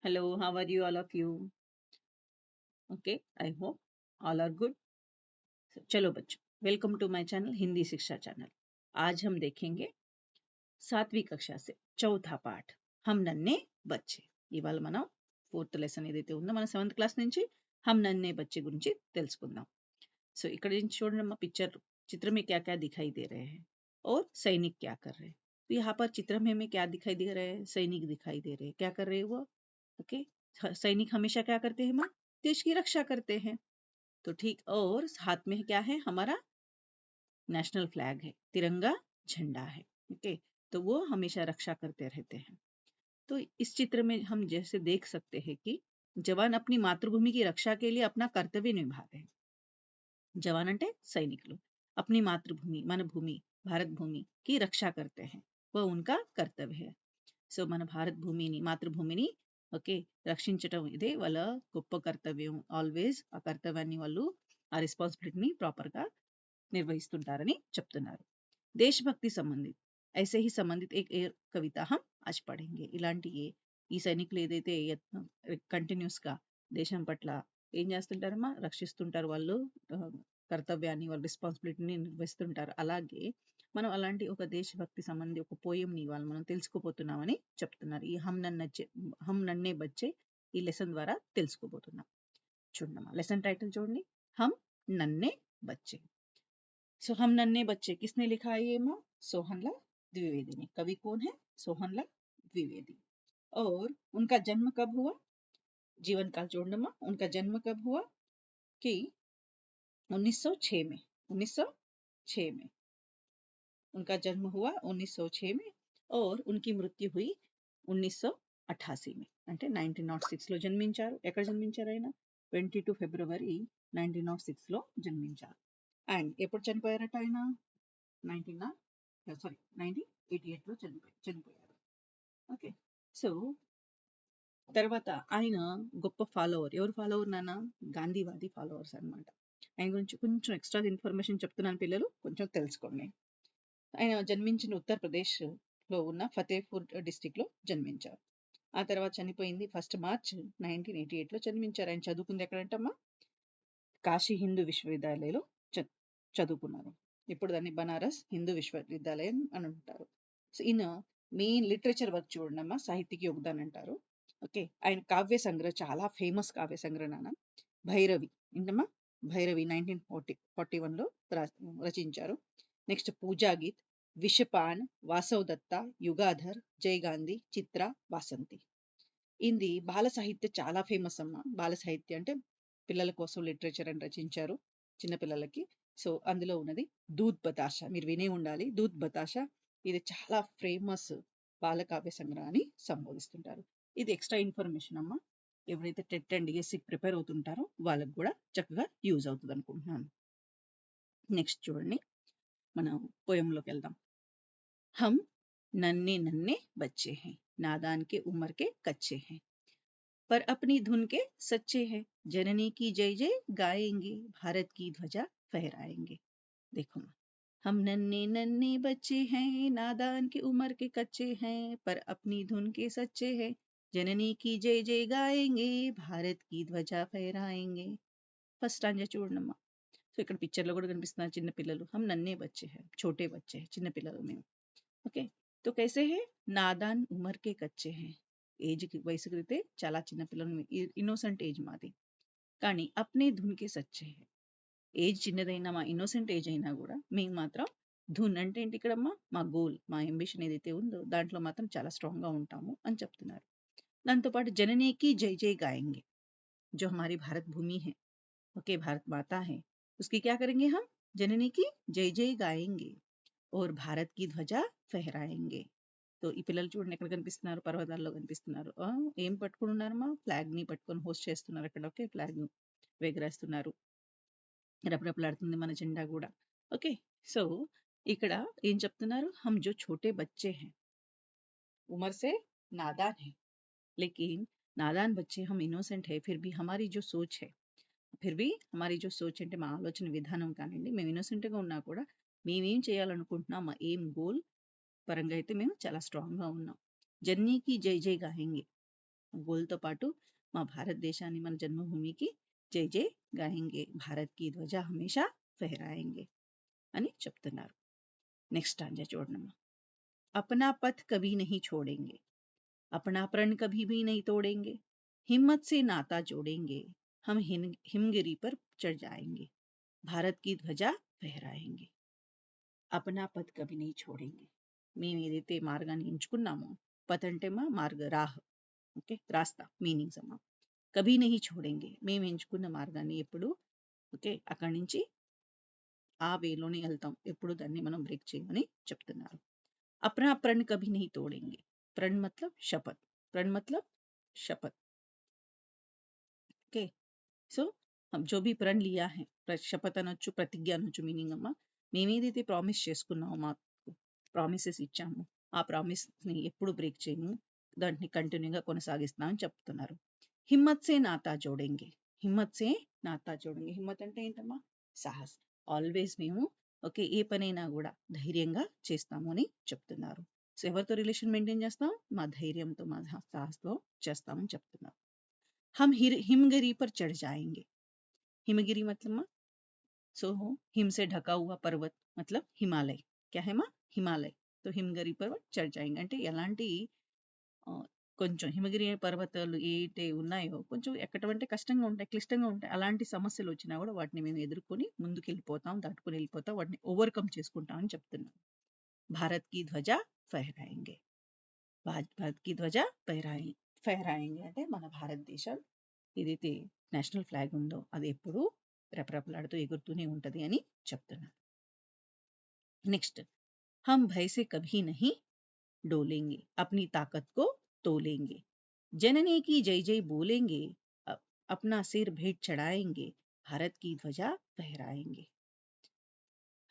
Hello, how are you, all of you? Okay, I hope all are good. चलो बच्चों, welcome to my channel Hindi शिक्षा channel. आज हम देखेंगे 7वीं कक्षा से చౌథా పాఠ हम नन्हे बच्चे। ఇవాళ మనం 4th లెసన్ ఏదైతే ఉందో మన 7th క్లాస్ నుంచి हम नन्हे बच्चे గురించి తెలుసుకుందాం। సో ఇక్కడ నుంచి చూడండి అమ్మా पिक्चर चित्र में क्या क्या दिखाई दे रहे हैं और सैनिक क्या कर रहे हैं। तो यहाँ पर चित्र में हमें क्या दिखाई दे रहे हैं, सैनिक दिखाई दे रहे हैं। क्या कर रहे हैं वो? ओके, सैनिक हमेशा क्या करते हैं माँ? देश की रक्षा करते हैं। तो ठीक, और हाथ में क्या है? हमारा नेशनल फ्लैग है, तिरंगा झंडा है। ओके, तो वो हमेशा रक्षा करते रहते हैं। तो इस चित्र में हम जैसे देख सकते हैं कि जवान अपनी मातृभूमि की रक्षा के लिए अपना कर्तव्य निभा रहे हैं। जवान అంటే సైనికులు अपनी मातृभूमि మన భూమి భారత్ భూమి की रक्षा करते हैं, वह उनका कर्तव्य है। సో మన భారత్ భూమిని మాతృభూమిని ఓకే రక్షించటం ఇదే వాళ్ళ గొప్ప కర్తవ్యం। ఆల్వేస్ ఆ కర్తవ్యాన్ని వాళ్ళు ఆ రెస్పాన్సిబిలిటీని ప్రాపర్గా నిర్వహిస్తుంటారని చెప్తున్నారు। దేశభక్తి సంబంధిత ऐसे ही संबंधित एक कविता हम आज पढ़ेंगे। ఇలాంటి ఈ సైనికులు ఏదైతే కంటిన్యూస్ గా దేశం పట్ల ఏం చేస్తుంటారమ్మా, రక్షిస్తుంటారు వాళ్ళు, కర్తవ్యాన్ని వాళ్ళ రెస్పాన్సిబిలిటీని నిర్వహిస్తుంటారు। అలాగే మనం అలాంటి ఒక దేశభక్తి సంబంధి ఒక పోయంని ఇవాళ మనం తెలుసుకోబోతున్నామని చెప్తున్నారు। ఈ హమ్ నన్నే బచ్చే ఈ లెసన్ ద్వారా తెలుసుకోబోతున్నాం। చూడమ్మా, లెసన్ టైటిల్ చూడండి, హమ్ నన్నే बच्चे। सो हम नन्हे बच्चे किसने लिखा है ये माँ? सोहनलाल द्विवेदी ने। कवि कौन है? सोहनलाल द्विवेदी। और उनका जन्म कब हुआ? जीवन काल जोड़ना माँ, उनका जन्म कब हुआ कि 1906 में। 1906 में उनका जन्म हुआ 1906 में, और उनकी मृत्यु हुई 1988 में। అంటే 1906 లో జన్మించారు। ఎక్కడ జన్మించారు ఆయన? 22 ఫిబ్రవరి 1906 లో జన్మించారు। అండ్ ఎప్పుడు చనిపోయారట ఆయన? 1988 లో చనిపోయారు। ఓకే, సో తర్వాత ఆయన గొప్ప ఫాలోవర్, ఎవరు ఫాలోవర్ నాన్న? గాంధీవాది ఫాలోవర్స్ అన్నమాట। ఆయన గురించి కొంచెం ఎక్స్ట్రా ఇన్ఫర్మేషన్ చెప్తున్నాను పిల్లలు, కొంచెం తెలుసుకోండి। ఆయన జన్మించిన ఉత్తరప్రదేశ్లో ఉన్న ఫతేపూర్ డిస్టిక్లో జన్మించారు। ఆ తర్వాత చనిపోయింది 1 మార్చ్ 1988లో జన్మించారు। ఆయన చదువుకుంది ఎక్కడంటమ్మా? కాశీ హిందూ విశ్వవిద్యాలయంలో చదువుకున్నారు। ఇప్పుడు దాన్ని బనారస్ హిందూ విశ్వవిద్యాలయం అని అంటారు। సో ఈయన మెయిన్ లిటరేచర్ వర్క్ చూడమ్మా, సాహిత్యకి యోగదాన్ అంటారు। ఓకే, ఆయన కావ్య సంగ్రహ చాలా ఫేమస్ కావ్య సంగ్రహ నాన్న భైరవి ఏంటమ్మా? భైరవి 1941లో రచించారు। నెక్స్ట్ పూజా గీత్, విషపాన్, వాసవ్ దత్త, యుగాధర్, జై గాంధీ, చిత్ర, వాసంతి। ఇది బాల సాహిత్య చాలా ఫేమస్ అమ్మ। బాల సాహిత్య అంటే పిల్లల కోసం లిటరేచర్ అని రచించారు, చిన్నపిల్లలకి। సో అందులో ఉన్నది దూద్ బతాషా, మీరు వినే ఉండాలి దూద్ బతాషా। ఇది చాలా ఫేమస్ బాల కావ్య సంగ్రహాన్ని సంబోధిస్తుంటారు। ఇది ఎక్స్ట్రా ఇన్ఫర్మేషన్ అమ్మ, ఎవరైతే టెట్ అండ్ డిఎస్సికి ప్రిపేర్ అవుతుంటారో వాళ్ళకు కూడా చక్కగా యూజ్ అవుతుంది అనుకుంటున్నాను। నెక్స్ట్ చూడండి, మనం పోయంలోకి వెళ్దాం। हम नन्हे नन्हे बच्चे हैं, नादान के उम्र के कच्चे हैं, पर अपनी धुन के सच्चे हैं, जननी की जय जय गाएंगे, भारत की ध्वजा फहराएंगे। देखो माँ, हम नन्हे नन्हे बच्चे हैं, नादान की उम्र के कच्चे हैं, पर अपनी धुन के सच्चे हैं, जननी की जय जय गाएंगे, भारत की ध्वजा फहराएंगे। फर्स्ट स्टांजा చూడమ్మా। సో ఇక్కడ పిక్చర్ లో కూడా కనిపిస్తున్నారు చిన్న పిల్లలు। हम नन्हे बच्चे हैं, छोटे बच्चे हैं, చిన్న పిల్లలు మేము। ఓకే, तो कैसे है? नादान उम्र के कच्चे हैं, ఏజ్ కి వయసుకి అయితే చాలా చిన్న పిల్లలు, ఇన్నోసెంట్ ఏజ్ మాది, కానీ అప్నే ధున్ కే సచ్చే హై। ఏజ్ చిన్నదైనా, మా ఇన్నోసెంట్ ఏజ్ అయినా కూడా మేము మాత్రం ధున్ అంటే ఏంటి ఇక్కడమ్మా? మా గోల్, మా అంబిషన్ ఏదైతే ఉందో దాంట్లో మాత్రం చాలా స్ట్రాంగ్ గా ఉంటాము అని చెప్తున్నారు। దాంతోపాటు జననీకి జై జై గాయంగే, जो हमारी भारत भूमि है, ओके भारत माता है, उसकी क्या करेंगे हम? जननी की जय जय गाएंगे और भारत की ध्वजा फहराएंगे। तो ఈ పిల్లలు చూడండి ఎక్కడ కనిపిస్తున్నారు? పర్వతాల్లో కనిపిస్తున్నారు। ఏం పట్టుకుని ఉన్నారమ్మా? ఫ్లాగ్ ని పట్టుకొని హోస్ట్ చేస్తున్నారు అక్కడ। ఓకే, ఫ్లాగ్ ఎగరేస్తున్నారు, రపరపలాడుతుంది మన జెండా కూడా। ఓకే, సో ఇక్కడ ఏం చెప్తున్నారు? हम जो छोटे बच्चे हैं, उम्र से नादान है, लेकिन नादान बच्चे हम इनोसेंट है, फिर भी हमारी जो सोच है, फिर भी हमारी जो सोच అంటే మా ఆలోచన విధానం కానివ్వండి, మేము ఇన్నోసెంట్గా ఉన్నా కూడా మేమేం చేయాలనుకుంటున్నాం, మా ఏం గోల్ పరంగా అయితే మేము చాలా స్ట్రాంగ్గా ఉన్నాం। జర్నీకి జై జై గాయంగే, గోల్తో పాటు మా భారతదేశాన్ని, మన జన్మభూమికి జై జై గాయంగే, భారత్ కి ధ్వజ హమేషా ఫెహరాయంగే అని చెప్తున్నారు. నెక్స్ట్ స్టాంజా చూడమ్మా. अपना पथ कभी नहीं छोड़ेंगे, अपना प्रण कभी भी नहीं तोड़ेंगे, हिम्मत से नाता जोड़ेंगे, हम हिमगिरी पर चढ़ जाएंगे, भारत की ध्वजा फहराएंगे. अपना पथ कभी नहीं छोड़ेंगे. మేము ఏదైతే మార్గాన్ని ఎంచుకున్నామో, పత్ అంటే మా మార్గ, రాహ్, ఓకే, రాస్తా మీనింగ్స్ అమ్మా. కభీ నహీ ఛోడెంగే, మేము ఎంచుకున్న మార్గాన్ని ఎప్పుడు, ఓకే, అక్కడి నుంచి ఆ వేలోనే వెళ్తాం, ఎప్పుడు దాన్ని మనం బ్రేక్ చేయమని చెప్తున్నారు. अपना प्रण कभी नहीं तोड़ेंगे. प्रण मतलब शपथ, प्रण मतलब शपथ. ओके, सो हम जो भी प्रण लिया है, శపథ అనొచ్చు, ప్రతిజ్ఞ అనొచ్చు, మీనింగ్ అమ్మా, మేమేదైతే ప్రామిస్ చేసుకున్నామో, మాకు ప్రామిసెస్ ఇచ్చాము, ఆ ప్రామిస్ని ఎప్పుడు బ్రేక్ చేయము, దాన్ని కంటిన్యూగా కొనసాగిస్తామని చెప్తున్నారు. హిమ్మత్ సే నాతా జోడెంగే, హిమ్మత్ సే నాతా జోడెంగే. హిమ్మత్ అంటే ఏంటమ్మా? సాహస్. ఆల్వేస్ మేము, ఓకే, ఏ పనైనా కూడా ధైర్యంగా చేస్తాము అని చెప్తున్నారు. సో ఎవరితో రిలేషన్ మెయింటైన్ చేస్తాం? మా ధైర్యంతో, మా సాహస్తో చేస్తామని చెప్తున్నారు. हम हिमगिरी पर चढ़ जाएंगे. हिमगिरी मतलब माँ, सो हिम से ढका हुआ पर्वत मतलब हिमालय. क्या है माँ? हिमालय. तो हिमगिरी पर चढ़ जाएंगे అంటే ఎలాంటి కొంచెం హిమగిరి పర్వతాలు ఏటే ఉన్నాయో కొంచెం ఎక్కడం అంటే కష్టంగా ఉంటాయి, క్లిష్టంగా ఉంటాయి. అలాంటి సమస్యలు వచ్చినా కూడా వాటిని మేము ఎదుర్కొని ముందుకు వెళ్ళిపోతాం, దాటుకొని వెళ్ళిపోతాం, వాటిని ఓవర్కమ్ చేసుకుంటాం అని చెప్తున్నాం. భారత్ కి ధ్వజ ఫహరాయింగే, భారత్ కి ధ్వజ ఫహరాయింగే అంటే మన భారతదేశం ఏదైతే నేషనల్ ఫ్లాగ్ ఉందో అది ఎప్పుడూ రెపరెపలాడుతూ ఎగురుతూనే ఉంటది అని చెప్తున్నారు. నెక్స్ట్, हम भय से कभी नहीं डोलेंगे, अपनी ताकत को तोलेंगे, जननी की जय जय बोलेंगे, अपना सिर भेंट चढ़ाएंगे, भारत की ध्वजा फहराएंगे.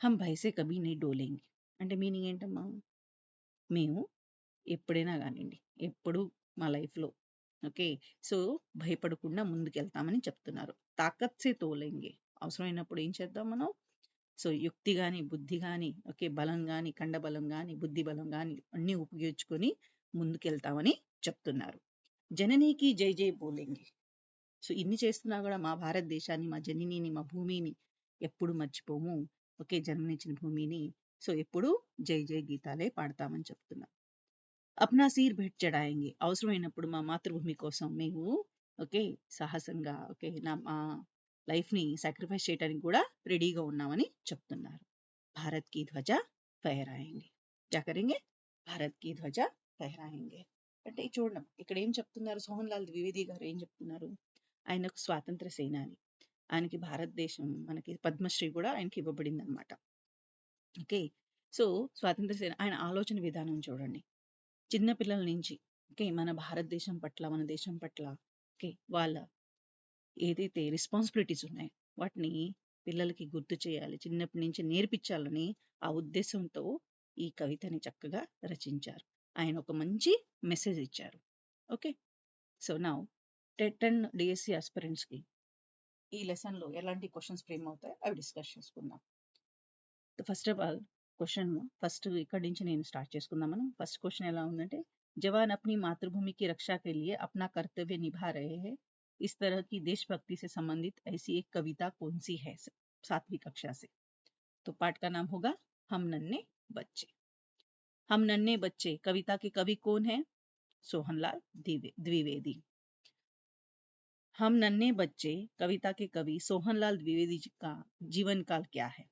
हम भय से कभी नहीं डोलेंगे అంటే మీనింగ్ ఏంటమ్మా? మేము ఎప్పుడైనా కానివ్వండి, ఎప్పుడు మా లైఫ్లో, ఓకే, సో భయపడకుండా ముందుకెళ్తామని చెప్తున్నారు. తాకత్ సే తోలేంగే, అవసరమైనప్పుడు ఏం చేద్దాం మనం? సో యుక్తి కానీ, బుద్ధి కానీ, ఓకే, బలం కానీ, కండబలం కానీ, బుద్ధి బలం కానీ అన్నీ ఉపయోగించుకొని ముందుకెళ్తామని చెప్తున్నారు. జననీకి జై జై బోలేంగే. సో ఇన్ని చేస్తున్నా కూడా మా భారతదేశాన్ని, మా జననిని, మా భూమిని ఎప్పుడు మర్చిపోము, ఓకే, జన్మనిచ్చిన భూమిని. సో ఎప్పుడు జై జై గీతాలే పాడతామని చెప్తున్నారు. అప్నా సీర్ భెట్ చడాయింగే, అవసరమైనప్పుడు మా మాతృభూమి కోసం మేము, ఓకే, సాహసంగా, ఓకే, మా లైఫ్ని సాక్రిఫైస్ చేయడానికి కూడా రెడీగా ఉన్నామని చెప్తున్నారు. భారత్ కి ధ్వజ ఫహరాయింగే, క్యా కరేంగే? భారత్ కి ధ్వజ ఫహరాయింగే అంటే చూడండి, ఇక్కడ ఏం చెప్తున్నారు? సోహన్ లాల్ ద్వివేది గారు ఏం చెప్తున్నారు? ఆయనకు స్వాతంత్ర సేనాని, ఆయనకి భారతదేశం, మనకి పద్మశ్రీ కూడా ఆయనకి ఇవ్వబడింది అనమాట. ఓకే, సో స్వాతంత్ర సేన, ఆయన ఆలోచన విధానం చూడండి. చిన్నపిల్లల నుంచి, ఓకే, మన భారతదేశం పట్ల, మన దేశం పట్ల, ఓకే, వాళ్ళ ఏదైతే రెస్పాన్సిబిలిటీస్ ఉన్నాయో వాటిని పిల్లలకి గుర్తు చేయాలి, చిన్నప్పటి నుంచి నేర్పించాలని ఆ ఉద్దేశంతో ఈ కవితని చక్కగా రచించారు. ఆయన ఒక మంచి మెసేజ్ ఇచ్చారు. ఓకే, సో నౌ 10 డిఎస్సి ఆస్పిరెంట్స్కి ఈ లెసన్లో ఎలాంటి క్వశ్చన్స్ ఫ్రేమ్ అవుతాయో అవి డిస్కస్ చేసుకుందాం. First of all question, first ఇక్కడి నుంచి నేను స్టార్ట్ చేసుకుందాం మనం. ఫస్ట్ క్వశ్చన్ ఎలా ఉందంటే, जवान अपनी मातृभूमि की रक्षा के लिए अपना कर्तव्य निभा रहे हैं, इस तरह की देशभक्ति से संबंधित ऐसी एक कविता कौन सी है? 7वीं कक्षा से. तो पाठ का नाम होगा हम नन्हे बच्चे. हम नन्हे बच्चे कविता के कवि कौन है? सोहनलाल द्विवेदी. हम नन्हे बच्चे कविता के कवि सोहनलाल द्विवेदी जी का जीवन काल क्या है?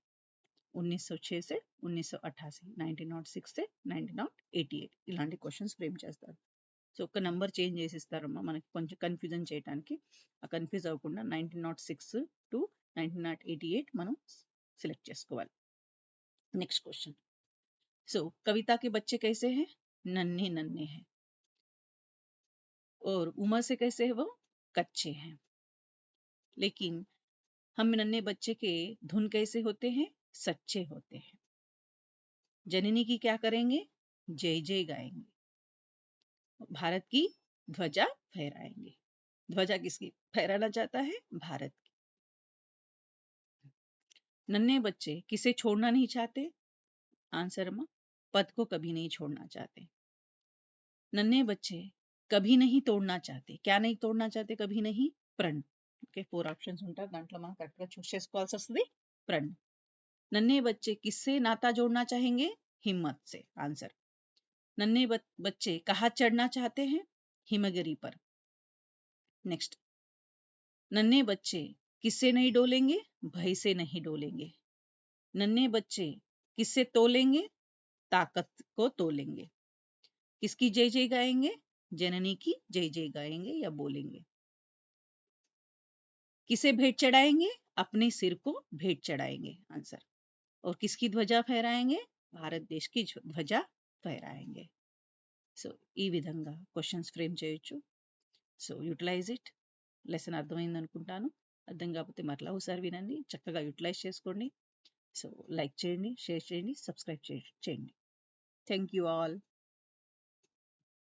1906 से 1988, 1906 से 1988 ఇలాంటి క్వశ్చన్స్ ఫ్రేమ్ చేస్తారు. సో ఒక నంబర్ చేంజ్ చేసి ఇస్తారమ్మా, మనకి కొంచెం కన్ఫ్యూజన్ చేయడానికి. ఆ కన్ఫ్యూజ్ అవ్వకుండా 1906 టు 1988 మనం సెలెక్ట్ చేసుకోవాలి. నెక్స్ట్ క్వశ్చన్, సో कविता के बच्चे कैसे हैं? नन्हे नन्हे हैं. और उम्र से कैसे है? वो कच्चे हैं. लेकिन हम नन्हे बच्चे के धुन कैसे होते हैं? सच्चे होते हैं. जननी की क्या करेंगे? जय जय गाएंगे. भारत की ध्वजा फहराएंगे. ध्वजा किसकी फहराना चाहता है? भारत की. नन्हे बच्चे किसे छोड़ना नहीं चाहते? आंसर मां, पद को कभी नहीं छोड़ना चाहते. नन्हे बच्चे कभी नहीं तोड़ना चाहते. क्या नहीं తోడనా चाहते कभी नहीं? ప్రణ్. ఓకే, 4 ఆప్షన్స్ ఉంటాయి. దాంట్లో మనం కరెక్ట్గా చూస్ చేసుకోవాల్సి వస్తుంది ప్రణ్. नन्हे बच्चे किससे नाता जोड़ना चाहेंगे? हिम्मत से. आंसर. नन्हे बच्चे कहाँ चढ़ना चाहते हैं? हिमगिरी पर. नेक्स्ट. नन्हे बच्चे किससे नहीं डोलेंगे? भय से नहीं डोलेंगे. नन्हे बच्चे किससे तोलेंगे? ताकत को तोलेंगे. किसकी जय जय गाएंगे? जननी की जय जय गाएंगे या बोलेंगे. किसे भेंट चढ़ाएंगे? अपने सिर को भेंट चढ़ाएंगे. आंसर. और किसकी ध्वजा फहराएंगे? भारत देश की ध्वजा फहराएंगे. సో ఈ విధంగా క్వశ్చన్స్ ఫ్రేమ్ చేయొచ్చు. So utilise it. లెసన్ అర్థమైంది అనుకుంటాను. అర్థం కాకపోతే మరలా ఒకసారి వినండి, చక్కగా యూటిలైజ్ చేసుకోండి. సో లైక్ చేయండి, షేర్ చేయండి, సబ్స్క్రైబ్ చేయండి. Thank you all.